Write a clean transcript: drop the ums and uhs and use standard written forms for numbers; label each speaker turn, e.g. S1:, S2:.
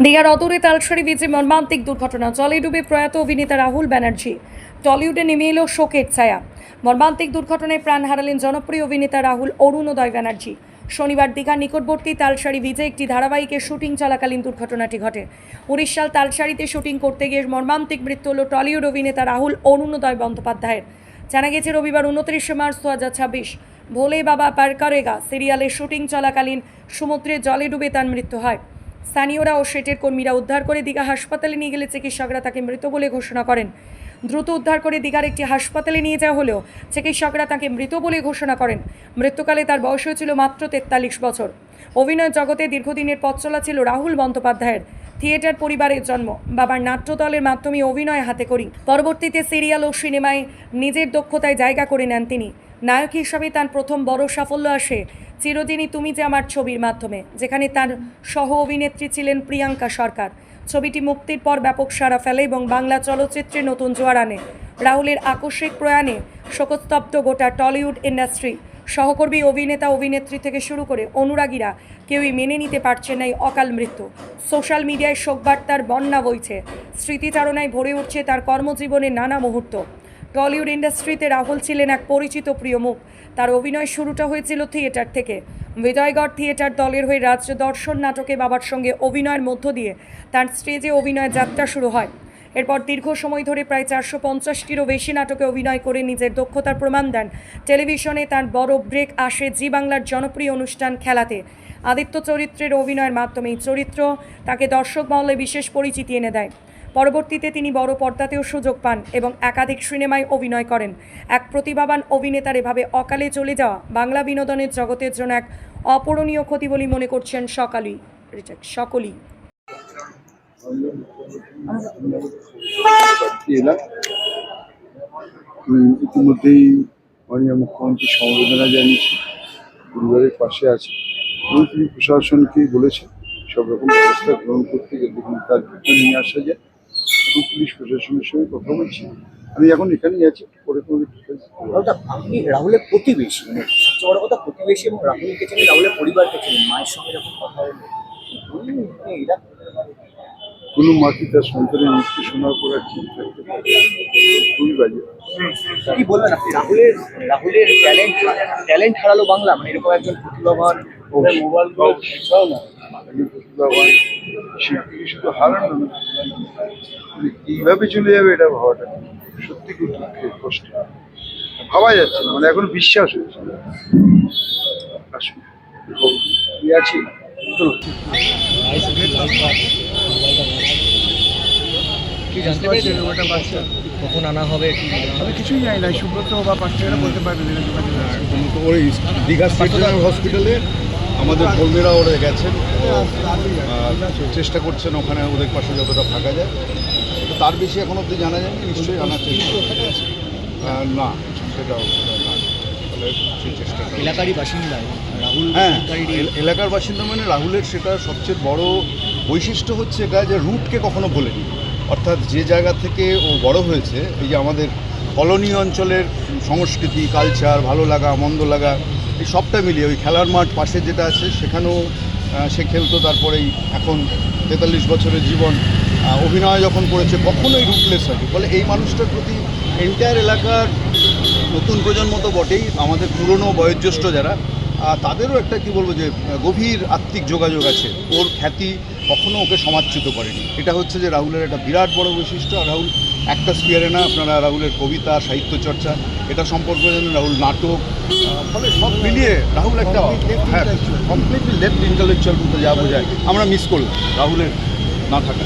S1: দীঘার অদূরে তালসারি বিচে মর্মান্তিক দুর্ঘটনা, জলে ডুবে প্রয়াত অভিনেতা রাহুল ব্যানার্জি। টলিউডে নেমে এলো শোকের ছায়া। মর্মান্তিক দুর্ঘটনায় প্রাণ হারালেন জনপ্রিয় অভিনেতা রাহুল অরুণোদয় ব্যানার্জি। শনিবার দীঘার নিকটবর্তী তালসারি বিচে একটি ধারাবাহিকের শুটিং চলাকালীন দুর্ঘটনাটি ঘটে। উড়িষ্যার তালসারিতে শুটিং করতে গিয়ে মর্মান্তিক মৃত্যু হল টলিউড অভিনেতা রাহুল অরুণোদয় বন্দ্যোপাধ্যায়ের। জানা গেছে রবিবার 29 মার্চ 2026 ভোলে বাবা পার করেগা সিরিয়ালের শুটিং চলাকালীন সমুদ্রে জলে ডুবে তার মৃত্যু হয়। স্থানীয়রা ও সেটের কর্মীরা উদ্ধার করে দীঘা হাসপাতালে নিয়ে গেলে চিকিৎসকরা তাকে মৃত বলে ঘোষণা করেন। দ্রুত উদ্ধার করে দীঘার একটি হাসপাতালে নিয়ে যাওয়া হলেও চিকিৎসকরা তাকে মৃত বলে ঘোষণা করেন। মৃত্যুকালে তার বয়স হয়েছিল মাত্র 43 বছর। অভিনয় জগতে দীর্ঘদিনের পথ চলা ছিল রাহুল বন্দ্যোপাধ্যায়ের। থিয়েটার পরিবারের জন্ম, বাবার নাট্যদলের মাধ্যমে অভিনয় হাতে করি। পরবর্তীতে সিরিয়াল ও সিনেমায় নিজের দক্ষতায় জায়গা করে নেন তিনি। নায়ক হিসাবে তার প্রথম বড় সাফল্য আসে চিরদিনই তুমি যে আমার ছবির মাধ্যমে, যেখানে তার সহ অভিনেত্রী ছিলেন প্রিয়াঙ্কা সরকার। ছবিটি মুক্তির পর ব্যাপক সাড়া ফেলে এবং বাংলা চলচ্চিত্রে নতুন জোয়ার আনে। রাহুলের আকস্মিক প্রয়াণে শোকস্তব্ধ গোটা টলিউড ইন্ডাস্ট্রি। সহকর্মী অভিনেতা অভিনেত্রী থেকে শুরু করে অনুরাগীরা কেউই মেনে নিতে পারছে না এই অকাল মৃত্যু। সোশ্যাল মিডিয়ায় শোকবার্তার বন্যা বইছে, স্মৃতিচারণায় ভরে উঠছে তার কর্মজীবনের নানা মুহূর্ত। টলিউড ইন্ডাস্ট্রিতে রাহুল ছিলেন এক পরিচিত প্রিয় মুখ। তার অভিনয় শুরুটা হয়েছিল থিয়েটার থেকে। বিজয়গড় থিয়েটার দলের হয়ে রাজ্য দর্শন নাটকে বাবার সঙ্গে অভিনয়ের মধ্য দিয়ে তার স্টেজে অভিনয় যাত্রা শুরু হয়। এরপর দীর্ঘ সময় ধরে প্রায় 450টিরও বেশি নাটকে অভিনয় করে নিজের দক্ষতার প্রমাণ দেন। টেলিভিশনে তার বড় ব্রেক আসে জি বাংলার জনপ্রিয় অনুষ্ঠান খেলাতে। আদিত্য চরিত্রের অভিনয়ের মাধ্যমে এই চরিত্র তাকে দর্শক মহলে বিশেষ পরিচিতি এনে দেয়। পরবর্তীতে তিনি বড় পর্দাতেও সুযোগ পান এবং একাধিক সিনেমায় অভিনয় করেন। এক প্রতিভাবান অভিনেতার এভাবে অকালে চলে যাওয়া বাংলা বিনোদনের জগতের জন্য এক অপূরণীয় ক্ষতি বলে মনে করছেন সকলেই।
S2: ইতিমধ্যেই মাননীয় মুখ্যমন্ত্রী সমবেদনা জানিয়েছি, পরিবারের পাশে আছে এবং তিনি প্রশাসনকে বলেছেন সব রকম ব্যবস্থা গ্রহণ করতে দেখুন তার ভিতরে নিয়ে আসা যায়। এবং পুলিশ প্রশাসনের সঙ্গে কথা বলছি। আমি এখন এখানেই আছি, পরে কোনো
S3: আপনি রাহুলের প্রতিবেশী, মানে সবচেয়ে বড় কথা প্রতিবেশী, এবং রাহুলকে চেনেন, রাহুলের পরিবারকে চেনেন, মায়ের সঙ্গে যখন কথা হলো এরা
S2: কোনো মাকে তার সন্তানের মৃত্যু শোনার পর আর ঠিক থাকতে পারে, খুবই বাজে।
S3: কি বলবেন আপনি? রাহুলের ট্যালেন্ট হারালো বাংলা, মানে এরকম একজন প্রতিভাবান
S2: প্রতিভাবান শিল্পী শুধু হারানো না, এইভাবে চলে যাবে এটা ভাবাটা সত্যি খুব দুঃখের, কষ্ট, ভাবা যাচ্ছে না, মানে এখনো বিশ্বাস হচ্ছে না। আসুন আছি
S3: কি জানতে পেরেছেন ওটা বাচ্চা কখন আনা হবে?
S4: আমি কিছুই জানি না, সুব্রত বা পাঁচটা বলতে পারবে
S5: ওই দীঘা স্টেট জেনারেল হসপিটালে আমাদের কর্মীরা ওরা গেছেন, চেষ্টা করছেন ওখানে ওদের পাশে যতটা থাকা যায়। তো তার বেশি এখন অবধি জানা যায়নি, নিশ্চয়ই আনার চেষ্টা না, সেটাও না, তাহলে সেই চেষ্টা
S3: এলাকারই বাসিন্দা রাহুল।
S5: হ্যাঁ, এলাকার বাসিন্দা মানে রাহুলের সেটা সবচেয়ে বড় বৈশিষ্ট্য হচ্ছে এটা যে রুটকে কখনো ভোলেনি। অর্থাৎ যে জায়গা থেকে ও বড় হয়েছে, এই যে আমাদের কলোনি অঞ্চলের সংস্কৃতি, কালচার, ভালো লাগা মন্দ লাগা, এই সবটা মিলিয়ে ওই খেলার মাঠ পাশে যেটা আছে সেখানেও সে খেলতো। তারপরেই এখন 43 বছরের জীবন, অভিনয় যখন করেছে কখনোই রুটলেস হয়নি। ফলে এই মানুষটার প্রতি এন্টায়ার এলাকার নতুন প্রজন্ম তো বটেই, আমাদের পুরনো বয়োজ্যেষ্ঠ যারা, তাদেরও একটা কি বলবো যে গভীর আত্মিক যোগাযোগ আছে। ওর খ্যাতি কখনো ওকে সমাদচ্যুত করেনি। এটা হচ্ছে যে রাহুলের একটা বিরাট বড় বৈশিষ্ট্য। আর রাহুল একটা স্পিয়ারে না, আপনারা রাহুলের কবিতা, সাহিত্য চর্চা, এটা সম্পর্কে জানেন, রাহুল নাটক, ফলে সব মিলিয়ে রাহুল একটা কমপ্লিটলি লেফট ইন্টেলেকচুয়াল বলতে যা বোঝায়। আমরা মিস করলাম রাহুলের না থাকা।